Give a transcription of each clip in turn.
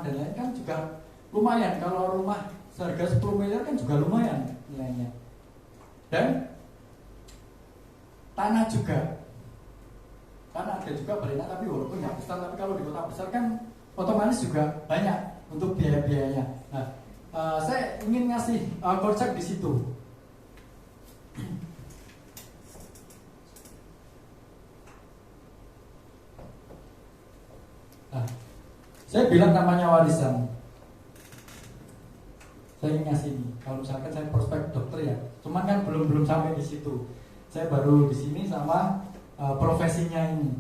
dan lain kan juga lumayan. Kalau rumah seharga 10 miliar kan juga lumayan nilainya. Dan tanah juga, tanah ada juga Balena, tapi walaupun nggak besar, tapi kalau di kota besar kan otomatis juga banyak untuk biaya-biayanya. Nah, saya ingin ngasih konsep di situ. Nah, saya bilang namanya warisan. Saya ingin ngasih ini. Kalau misalkan saya prospek dokter ya, cuman kan belum sampai di situ. Saya baru di sini sama profesinya ini.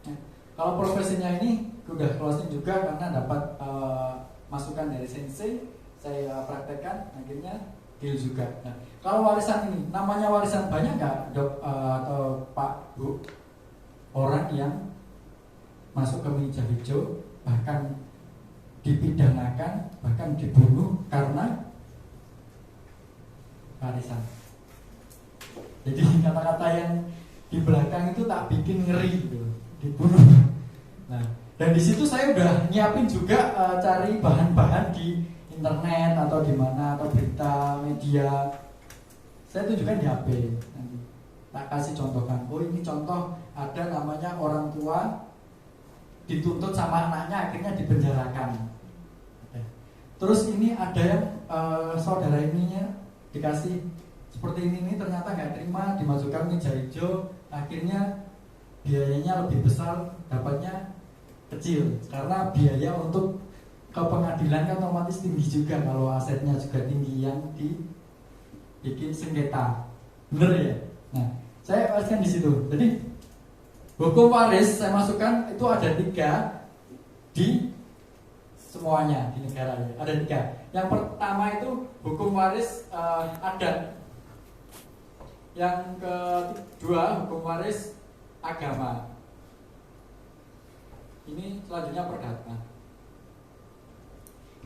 Nah, kalau profesinya ini udah closing juga karena dapat masukan dari sensei, saya praktekkan, akhirnya deal juga. Nah, kalau warisan ini, namanya warisan banyak nggak dok atau Pak Bu orang yang masuk ke meja hijau, bahkan dipidanakan, bahkan dibunuh karena warisan. Jadi kata-kata yang di belakang itu tak bikin ngeri gitu, dibunuh. Nah, dan di situ saya udah nyiapin juga cari bahan-bahan di internet atau di mana, atau berita media. Saya tunjukkan di HP. Nanti tak kasih contohkan. Oh, ini contoh ada namanya orang tua dituntut sama anaknya, akhirnya dipenjarakan. Terus ini ada yang saudara ininya dikasih seperti ini ternyata nggak terima, dimasukkan meja hijau, akhirnya biayanya lebih besar, dapatnya kecil karena biaya untuk ke pengadilan kan otomatis tinggi juga kalau asetnya juga tinggi yang dibikin sengketa, bener ya? Nah, saya jelaskan di situ. Jadi hukum waris saya masukkan itu ada 3 di semuanya di negara ini. Ada 3. Yang pertama itu hukum waris adat. Yang kedua hukum waris agama. Ini selanjutnya perdata.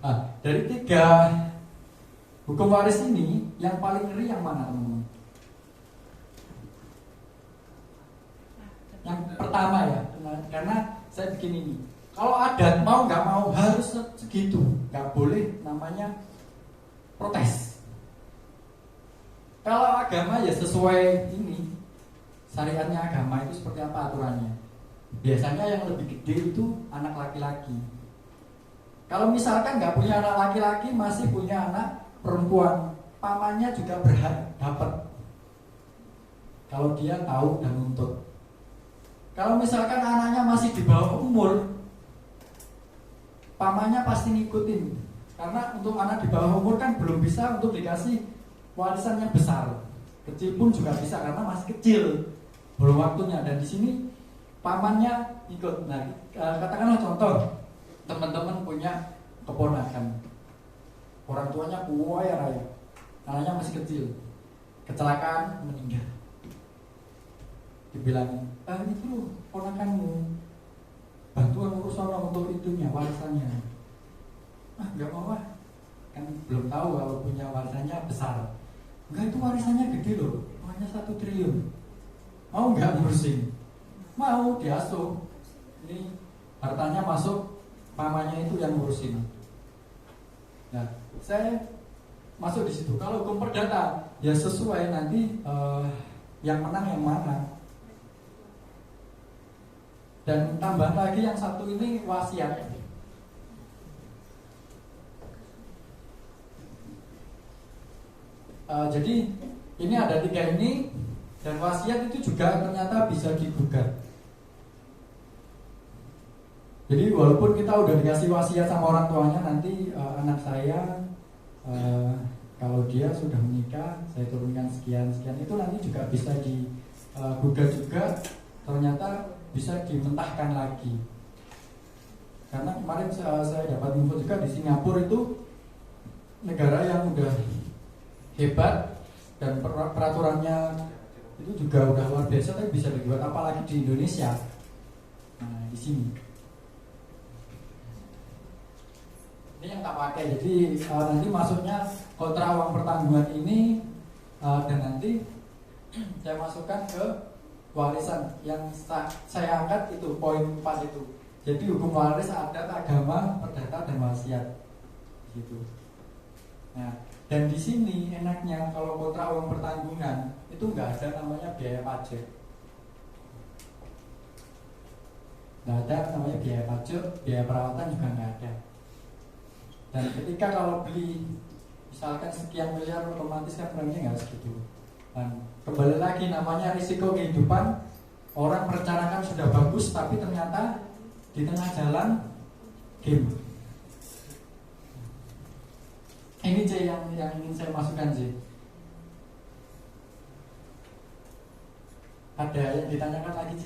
Nah, dari 3 hukum waris ini yang paling ngeri yang mana teman-teman? Yang pertama ya, karena saya bikin ini. Kalau adat mau nggak mau harus segitu, nggak boleh namanya protes. Kalau agama ya sesuai ini syariatnya agama itu seperti apa aturannya. Biasanya yang lebih gede itu anak laki-laki. Kalau misalkan nggak punya anak laki-laki, masih punya anak perempuan, pamannya juga berhak dapat. Kalau dia tahu dan nuntut. Kalau misalkan anaknya masih di bawah umur, pamannya pasti ngikutin. Karena untuk anak di bawah umur kan belum bisa untuk dikasih warisan yang besar. Kecil pun juga bisa karena masih kecil, belum waktunya. Dan di sini pamannya ikut. Nah, katakanlah contoh, teman-teman punya keponakan, orang tuanya kaya raya, anaknya masih kecil, kecelakaan meninggal. Dibilangin, itu ponakanmu, bantuan urusan untuk itunya, warisannya. Nggak mau kan belum tahu kalau punya warisannya besar. Enggak, itu warisannya gede loh, hanya 1 triliun. Mau nggak ngurusin? Mau, diasuh. Ini hartanya masuk, mamanya itu yang ngurusin. Nah, saya masuk di situ. Kalau hukum perdata, ya sesuai nanti yang menang yang mana. Dan tambah lagi yang satu ini wasiat. Jadi ini ada 3 ini, dan wasiat itu juga ternyata bisa digugat. Jadi walaupun kita udah dikasih wasiat sama orang tuanya, nanti anak saya kalau dia sudah menikah, saya turunkan sekian itu nanti juga bisa digugat juga. Ternyata bisa dimentahkan lagi. Karena kemarin saya dapat info juga di Singapura itu negara yang udah hebat dan peraturannya itu juga udah luar biasa, tapi bisa dibuat apalagi di Indonesia. Nah, di sini ini yang tak pakai. Jadi nanti masuknya kontra uang pertanggungan ini, dan nanti saya masukkan ke warisan yang saya angkat itu poin 4 itu. Jadi hukum waris, adat, agama, perdata, dan wasiat gitu. Nah, dan di sini enaknya kalau kontrak uang pertanggungan itu nggak ada namanya biaya pajak. Nggak ada namanya biaya pajak, biaya perawatan juga nggak ada. Dan ketika kalau beli misalkan sekian miliar, otomatis kan preminya nggak segitu. Dan kembali lagi namanya risiko kehidupan. Orang merencanakan sudah bagus, tapi ternyata di tengah jalan game. Ini C yang ingin saya masukkan C. Ada yang ditanyakan lagi C?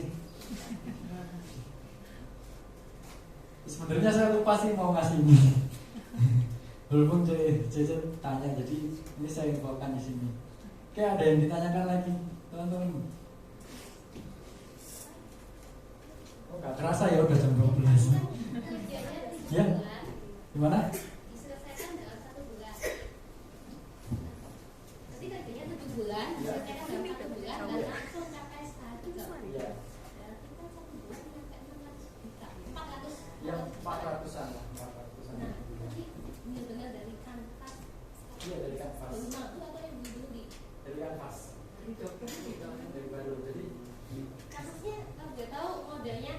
Sebenarnya saya lupa sih mau ngasih ini. Walaupun C tanya, jadi ini saya infokan di sini. Oke, ada yang ditanyakan lagi, teman-teman? Oh, nggak terasa ya udah jam 12. Ya, gimana? Diselesaikan dalam 1 bulan. Nanti kerjanya 7 bulan, diselesaikan dalam 1 bulan dan langsung capai 1 juta. Iya. Berarti kan 1 bulan sampai 600 juta. 400. Ya, 400-an lah, 400-an. Nah, nanti benar-benar dari kanvas. Iya, dari kanvas. Rumah itu atau yang dulu Dari kanvas. Dari dokter gitu. Dari baru. Jadi kasusnya kalau nggak tahu modelnya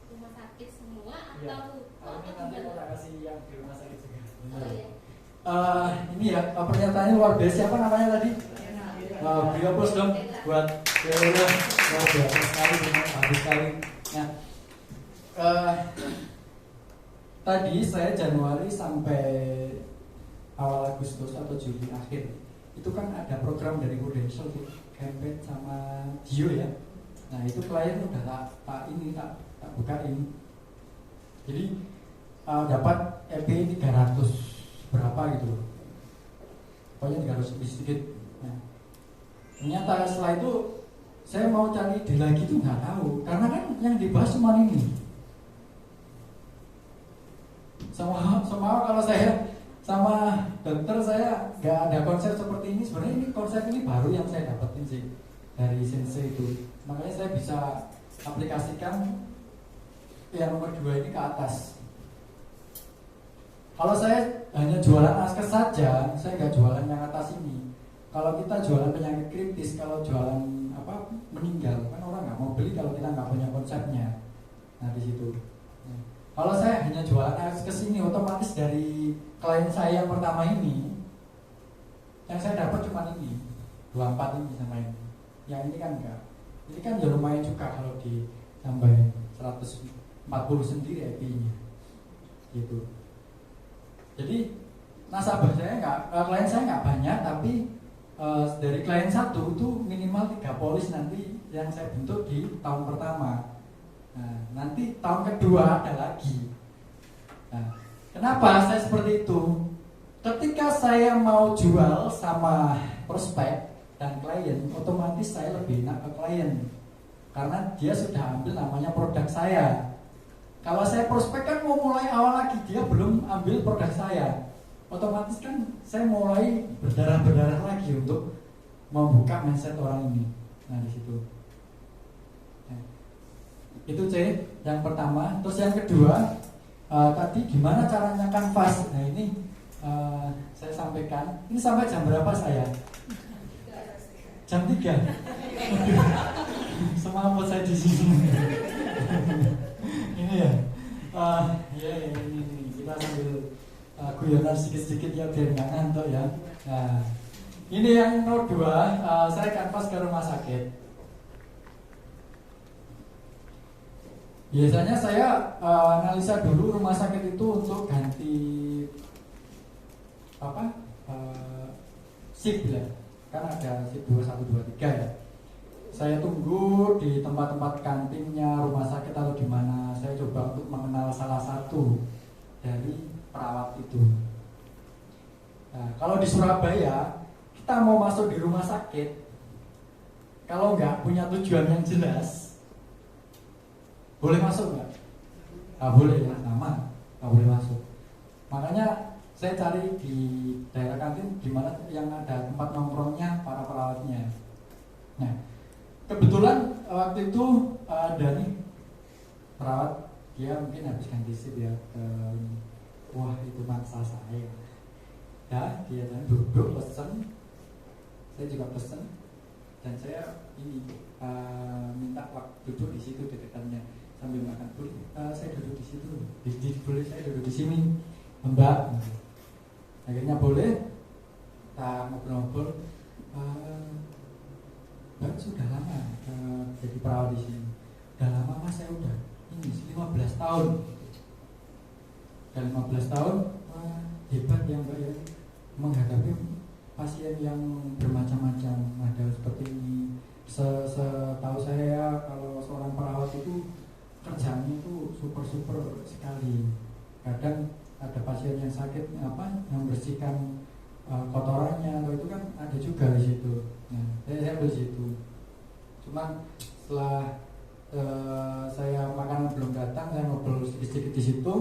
rumah sakit semua iya. atau Ini nanti mau tak kasih yang di rumah sakit juga. Oh, iya. Ini ya pernyataannya luar biasa. Siapa namanya tadi? Beliau plus dong buat Bella. Luar biasa sekali, bagus sekali. Nah, tadi saya Januari sampai awal Agustus atau Juli akhir itu kan ada program dari Prudential tuh, campaign sama Dio ya. Nah itu klien udah tak bukain. Jadi dapat EP 300 berapa gitu, pokoknya 300 lebih sedikit. Nah, ternyata setelah itu saya mau cari ide lagi tuh nggak tahu, karena kan yang dibahas cuma ini. Semua kalau saya sama dokter saya nggak ada konsep seperti ini. Sebenarnya ini konsep ini baru yang saya dapetin sih dari sensei itu. Makanya saya bisa aplikasikan yang nomor 2 ini ke atas. Kalau saya hanya jualan askes saja, saya nggak jualan yang atas ini. Kalau kita jualan penyakit kritis, kalau jualan meninggal, kan orang nggak mau beli kalau kita nggak punya konsepnya. Nah di situ. Kalau saya hanya jualan askes ini, otomatis dari klien saya yang pertama ini, yang saya dapat cuma ini, 24 ini sama ini. Yang ini kan enggak. Ini kan ya lumayan juga kalau ditambahin 140 sendiri IP-nya gitu. Jadi nasabah saya klien saya nggak banyak, tapi dari klien 1 itu minimal 3 polis nanti yang saya bentuk di tahun pertama. Nah, nanti tahun kedua ada lagi. Nah, kenapa saya seperti itu? Ketika saya mau jual sama prospek dan klien, otomatis saya lebih enak ke klien karena dia sudah ambil namanya produk saya. Kalau saya prospek kan mau mulai awal lagi, dia belum ambil produk saya, otomatis kan saya mulai berdarah-berdarah lagi untuk membuka mindset orang ini. Nah di situ. Nah, itu C yang pertama. Terus yang kedua, tadi gimana caranya kanvas. Nah ini saya sampaikan. Ini sampai jam berapa saya? Jam 3. Semua saya di sini. Ini ya. Ini kita sambil guyonan sedikit-sedikit ya biar nggak ngantuk ya. Nah, ini yang nomor 2, saya kanvas ke rumah sakit. Biasanya saya analisa dulu rumah sakit itu untuk ganti shift ya. Kan ada shift 2, 1, 2, 3 ya. Saya tunggu di tempat-tempat kantinnya rumah sakit atau di mana. Saya coba untuk mengenal salah satu dari perawat itu. Nah, kalau di Surabaya kita mau masuk di rumah sakit, kalau nggak punya tujuan yang jelas, boleh masuk nggak? Nggak boleh ya, sama, nggak boleh masuk. Makanya saya cari di daerah kantin di mana yang ada tempat nongkrongnya para perawatnya. Nah, kebetulan waktu itu ada nih perawat dia mungkin habis ganti sip ya, wah itu maksa saya ya, dia duduk pesen, saya juga pesen, dan saya ini minta waktu duduk di situ deketannya sambil makan. Boleh saya duduk di situ, boleh saya duduk di sini Mbak. Akhirnya boleh, kita ngobrol-ngobrol. Mbak sudah lama jadi perawat di sini. Udah lama Mas, saya udah ini 15 tahun. Dan 15 tahun, wah, hebat ya Mbak ya, menghadapi pasien yang bermacam-macam. Ada seperti ini. Setahu saya kalau seorang perawat itu kerjanya itu super sekali. Kadang ada pasien yang sakit yang bersihkan kotorannya, atau itu kan ada juga di situ. Nah, saya di situ. Cuman setelah saya makanan belum datang, saya ngobrol sedikit di situ.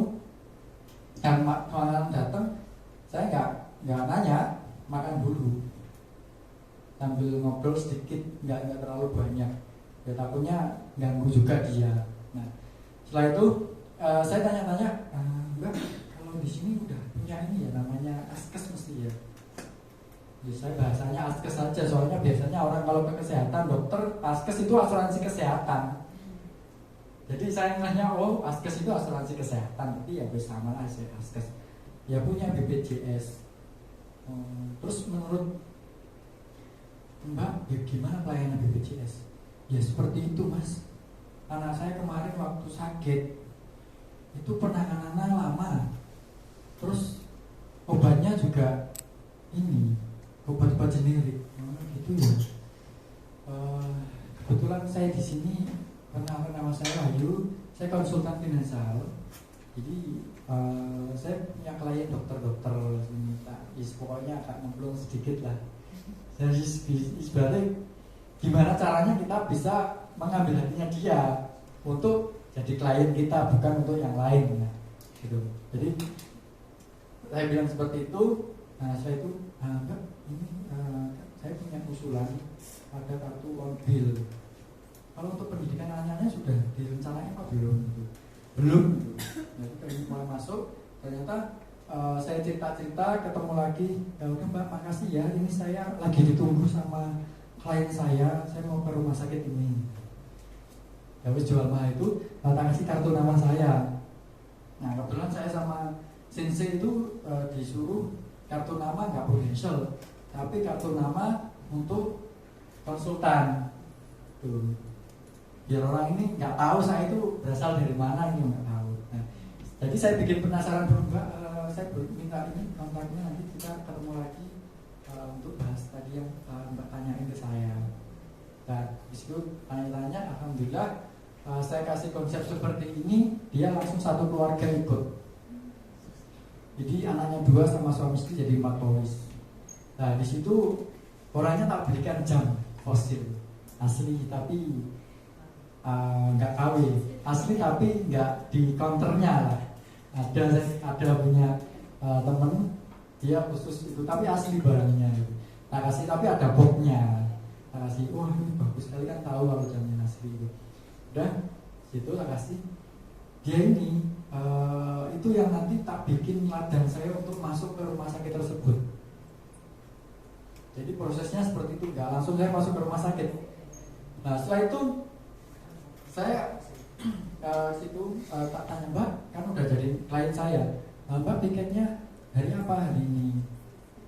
Dan makanan datang, saya nggak nanya, makan dulu sambil ngobrol sedikit, nggak terlalu banyak. Ya takutnya ganggu juga dia. Nah, setelah itu saya tanya-tanya, Mbak, kalau di sini udah punya ini ya, namanya askes mesti ya. Saya bahasanya askes saja, soalnya biasanya orang kalau ke kesehatan, dokter, askes itu asuransi kesehatan. Jadi saya nanya, oh askes itu asuransi kesehatan, jadi ya sama aja askes. Ya punya BPJS. Terus menurut Mbak, ya gimana pelayanan BPJS? Ya seperti itu Mas. Anak saya kemarin waktu sakit itu penanganannya lama. Terus obatnya juga ini obat-obat generik. Gitu ya. Kebetulan saya di sini, nama saya Wahyu, saya konsultan finansial. Jadi saya punya klien dokter-dokter sini, pokoknya agak nyemplung sedikit lah. Jadi sebenarnya gimana caranya kita bisa mengambil hatinya dia untuk jadi klien kita, bukan untuk yang lain. Nah, gitu. Jadi saya bilang seperti itu. Nah, saya itu Mbak, ini saya punya usulan, ada kartu on bill. Kalau untuk pendidikan anaknya sudah direncanakan apa belum? Belum. Jadi kalau mulai masuk, ternyata saya cerita-cerita, ketemu lagi. Ya udah Mbak, makasih ya. Ini saya lagi ditunggu sama klien saya mau ke rumah sakit ini. Ya wis jual mah itu, tak kasih kartu nama saya. Nah kebetulan saya sama Sensei itu disuruh kartu nama nggak prudential, tapi kartu nama untuk konsultan. Tuh. Biar orang ini nggak tahu saya itu berasal dari mana, ini nggak tahu. Nah, jadi saya bikin penasaran dulu Mbak, saya minta ini kontaknya, nanti kita ketemu lagi untuk bahas tadi yang Mbak tanyain ke saya. Nah, disitu tanya-tanya, alhamdulillah saya kasih konsep seperti ini, dia langsung satu keluarga ikut. Jadi anaknya 2 sama suami istri jadi 4 polis. Nah, disitu orangnya tak belikan jam fosil asli, tapi nggak KW, asli tapi nggak di counternya lah. Ada punya temen dia khusus itu, tapi asli barangnya itu. Tak kasih, tapi ada boxnya. Tak kasih, wah ini bagus sekali, kan tahu kalau jamnya asli itu. Udah, situ tak kasih. Dia ini itu yang nanti tak bikin ladang saya untuk masuk ke rumah sakit tersebut. Jadi prosesnya seperti itu, nggak langsung saya masuk ke rumah sakit. Nah setelah itu saya tak tanya, Mbak, kan udah jadi klien saya, Mbak piketnya hari apa hari ini?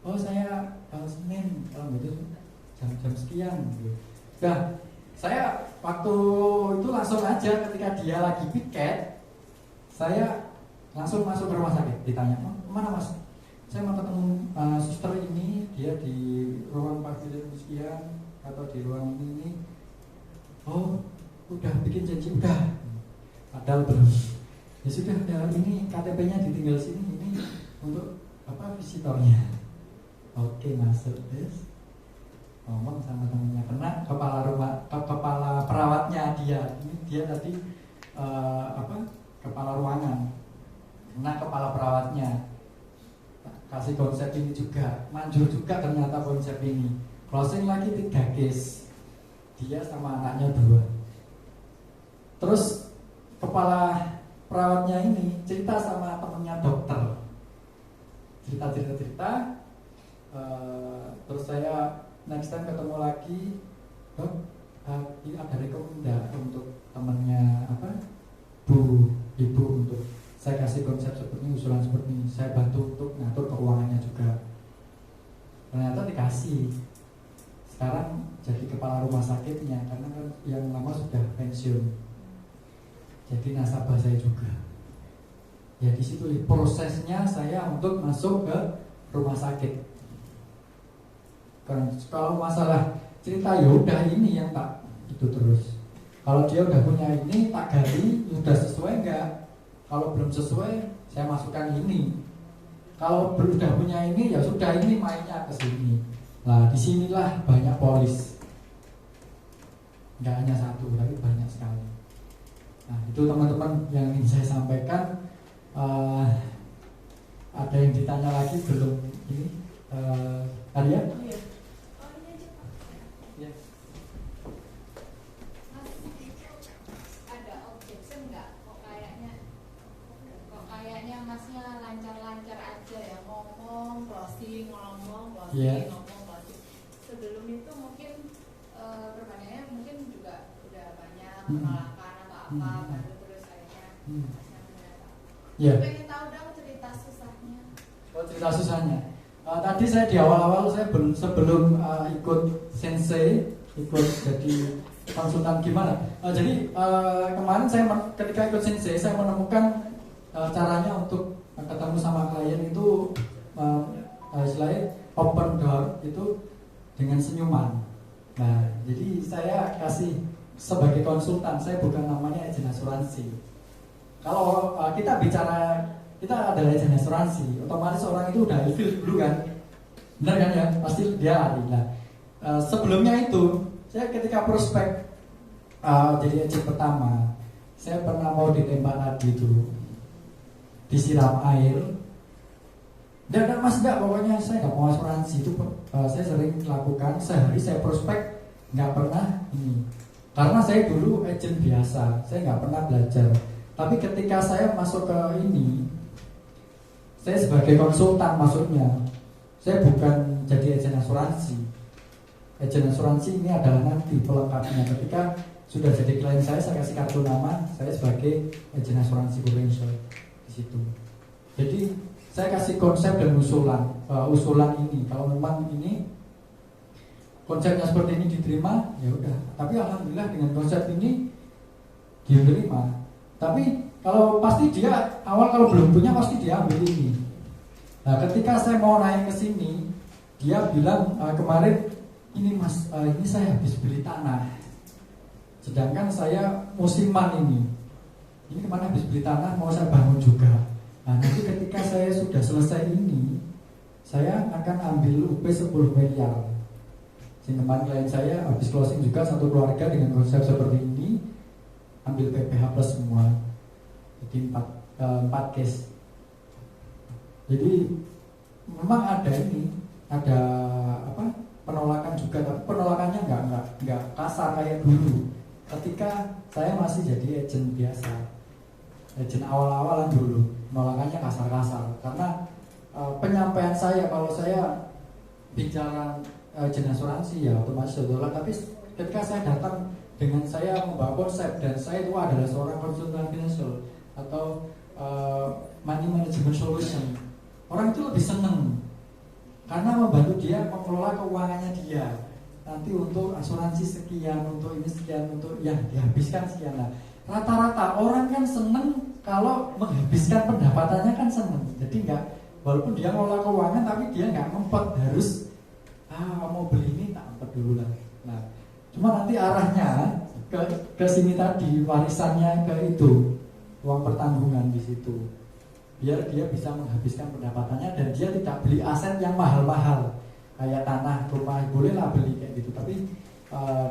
Oh saya Senin, kalau gitu jam sekian gitu. Nah saya waktu itu langsung aja ketika dia lagi piket, saya langsung masuk ke rumah sakit. Ditanya, mana Mas? Saya mau ketemu suster ini, dia di ruang pavilion sekian atau di ruang ini. Oh udah bikin janji, udah. Padahal belum. Ya sudah, ya, ini KTP-nya ditinggal sini, ini untuk apa visitornya. Oke, masuk guys. Ngomong sama temennya, kena kepala perawatnya dia. Ini dia tadi kepala ruangan, kena kepala perawatnya. Kasih konsep ini juga, manjur juga ternyata konsep ini. Closing lagi 3 case, dia sama anaknya 2. Terus kepala perawatnya ini cerita sama temennya dokter, cerita, terus saya next time ketemu lagi, dok, ini ada rekomendasi untuk temennya ibu untuk saya kasih konsep seperti ini, usulan seperti ini, saya bantu untuk ngatur keuangannya juga. Ternyata dikasih. Sekarang jadi kepala rumah sakitnya karena kan yang lama sudah pensiun. Jadi nasabah saya juga. Ya di situ prosesnya saya untuk masuk ke rumah sakit. Kalau masalah cerita ya udah ini yang tak itu terus. Kalau dia udah punya ini tak gali, udah sesuai enggak? Kalau belum sesuai saya masukkan ini. Kalau udah punya ini ya sudah, ini mainnya ke sini. Nah disinilah banyak polis. Nggak hanya satu tapi banyak sekali. Nah itu teman-teman yang ingin saya sampaikan. Ada yang ditanya lagi belum ini? Arya? Ya. Ada objection nggak? Kok kayaknya masnya lancar-lancar aja ya, ngomong closing, ngomong closing, Yeah. ngomong closing. Sebelum itu mungkin pertanyaannya mungkin juga udah banyak penolakan atau apa, baru terus akhirnya masnya mendapat. Yeah. Pengen tahu dong cerita susahnya. Oh, cerita susahnya. Tadi saya di awal-awal saya sebelum ikut sensei, ikut jadi konsultan gimana. Jadi kemarin saya ketika ikut sensei saya menemukan caranya untuk ketemu sama klien itu istilahnya open door itu dengan senyuman. Nah, jadi saya kasih sebagai konsultan, saya bukan namanya agen asuransi. Kalau kita bicara kita adalah agen asuransi, otomatis orang itu udah ilfil dulu kan, benar kan ya, pasti dia lari. Nah, sebelumnya itu saya ketika prospek jadi agen pertama, saya pernah mau ditembak tadi itu, disiram air. Enggak mas, enggak, pokoknya saya nggak mau asuransi itu. Saya sering lakukan, sehari saya prospek nggak pernah ini, karena saya dulu agen biasa, saya nggak pernah belajar. Tapi ketika saya masuk ke ini, saya sebagai konsultan maksudnya, saya bukan jadi agen asuransi. Agen asuransi ini adalah nanti pelengkapnya. Ketika sudah jadi klien saya kasih kartu nama, saya sebagai agen asuransi Prudential di situ. Jadi saya kasih konsep dan usulan ini. Kalau memang ini konsepnya seperti ini diterima, ya udah. Tapi alhamdulillah dengan konsep ini diterima. Tapi kalau pasti dia awal kalau belum punya pasti dia ambil ini. Nah, ketika saya mau naik ke sini, dia bilang kemarin ini mas, ini saya habis beli tanah. Sedangkan saya musiman ini kemana habis beli tanah mau saya bangun juga. Nah, nanti ketika saya sudah selesai ini, saya akan ambil UP 10 miliar. Sehingga klien saya habis closing juga satu keluarga dengan konsep seperti ini, ambil PPH plus semua. Jadi 4 case. Jadi memang ada ini, ada penolakan juga, tapi penolakannya nggak kasar kayak dulu. Ketika saya masih jadi agent biasa, agent awal-awalan dulu, penolakannya kasar-kasar. Karena penyampaian saya, kalau saya bicara agent asuransi ya otomatis ditolak. Tapi ketika saya datang dengan saya membawa konsep dan saya itu adalah seorang konsultan financial atau money management solution, orang itu lebih senang karena membantu dia mengelola keuangannya dia. Nanti untuk asuransi sekian, untuk ini sekian, untuk yang dihabiskan sekian. Nah, rata-rata orang kan seneng kalau menghabiskan pendapatannya kan seneng. Jadi nggak, walaupun dia ngelola keuangan tapi dia nggak ngempet harus mau beli ini tak ngempet dulu lah. Nah, cuma nanti arahnya ke sini tadi, warisannya ke itu, uang pertanggungan di situ. Biar dia bisa menghabiskan pendapatannya dan dia tidak beli aset yang mahal-mahal kayak tanah, rumah, bolehlah beli kayak gitu. Tapi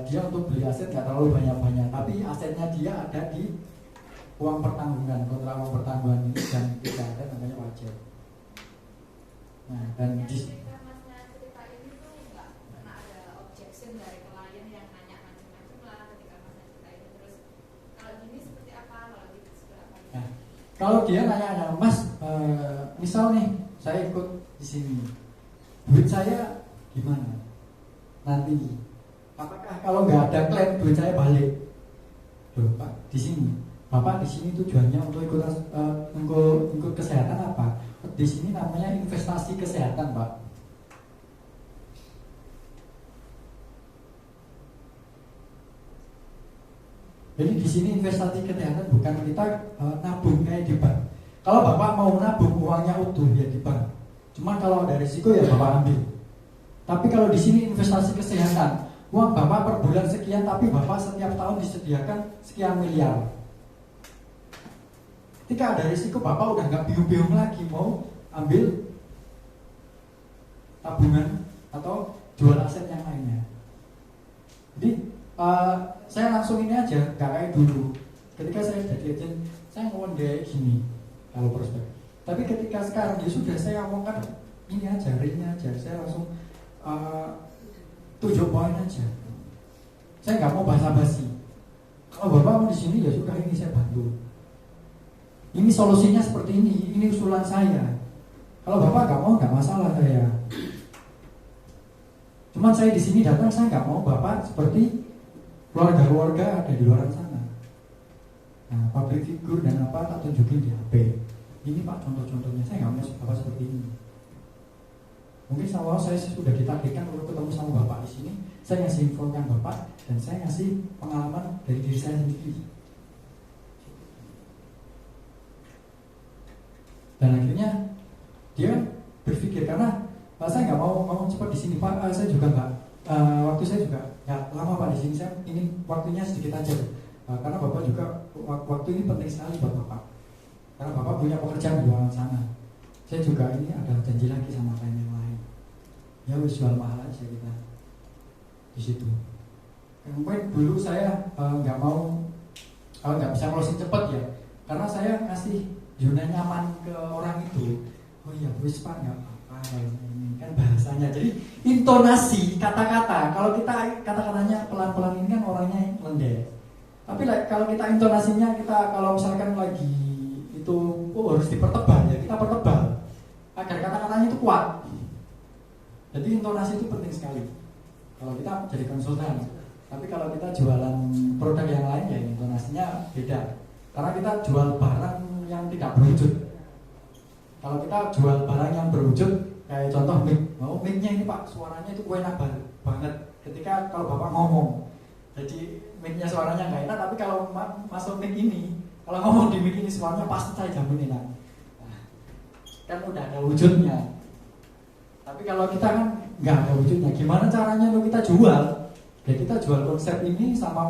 dia untuk beli aset nggak terlalu banyak-banyak. Tapi asetnya dia ada di uang pertanggungan, kontrak uang pertanggungan ini, dan tidak ada namanya wajib. Nah, dan di kalau dia nanya, Mas, misal nih saya ikut di sini, duit saya gimana nanti? Apakah kalau nggak ada klaim duit saya balik? Loh Pak, di sini Bapak di sini tujuannya untuk ikut kesehatan apa? Di sini namanya investasi kesehatan, Pak. Jadi di sini investasi kesehatan bukan kita nabung kayak di bank. Kalau Bapak mau nabung uangnya utuh ya di bank. Cuma kalau ada risiko ya Bapak ambil. Tapi kalau di sini investasi kesehatan, uang Bapak per bulan sekian, tapi Bapak setiap tahun disediakan sekian miliar. Ketika ada risiko, Bapak udah nggak bingung-bingung lagi mau ambil tabungan atau jual aset yang lainnya. Jadi saya langsung ini aja, nggak kayak dulu. Ketika saya jadi agent, saya ngomong kayak gini kalau prospek. Tapi ketika sekarang ya sudah, saya ngomongkan ini aja, ini aja. Saya langsung 7 poin aja. Saya nggak mau basa-basi. Kalau Bapak mau di sini ya sudah, ini saya bantu. Ini solusinya seperti ini usulan saya. Kalau Bapak nggak mau, nggak masalah saya. Cuman saya di sini datang, saya nggak mau Bapak seperti keluarga-keluarga ada di luar sana. Nah, public figure dan apa tak tunjukin di HP. Ini Pak contoh-contohnya, saya nggak mau Bapak seperti ini. Mungkin sama saya sudah ditakdirkan untuk ketemu sama Bapak di sini, saya ngasih infokan Bapak dan saya ngasih pengalaman dari diri saya sendiri. Dan akhirnya dia berpikir, karena saya nggak mau cepat di sini Pak, saya juga nggak waktu saya juga nggak lama Pak di sini, saya ingin waktunya sedikit aja karena Bapak juga waktu ini penting sekali buat Bapak, karena Bapak punya pekerjaan di luar sana. Saya juga ini ada janji lagi sama klien yang lain, ya wis jual mahal aja kita di situ. Kemudian dulu saya nggak nggak bisa closing cepat ya, karena saya ngasih zona nyaman ke orang itu. Oh iya wis Pak, nggak apa-apa, ini kan bahasanya. Jadi intonasi kata-kata, kalau kita kata-katanya pelan-pelan ini kan orangnya lendek. Tapi kalau kita intonasinya, kita kalau misalkan lagi itu harus dipertebal ya, kita pertebal agar kata-katanya itu kuat. Jadi intonasi itu penting sekali kalau kita jadi konsultan. Tapi kalau kita jualan produk yang lain ya intonasinya beda, karena kita jual barang yang tidak berwujud. Kalau kita jual barang yang berwujud, kayak contoh mic, mic-nya ini Pak, suaranya itu enak banget. Ketika kalau Bapak ngomong, jadi mic-nya suaranya nggak enak, tapi kalau masuk mic ini, kalau ngomong di mic ini suaranya pasti saya jamin enak. Nah, kan udah ada wujudnya. Tapi kalau kita kan nggak ada wujudnya, gimana caranya untuk kita jual? Ya kita jual konsep ini sama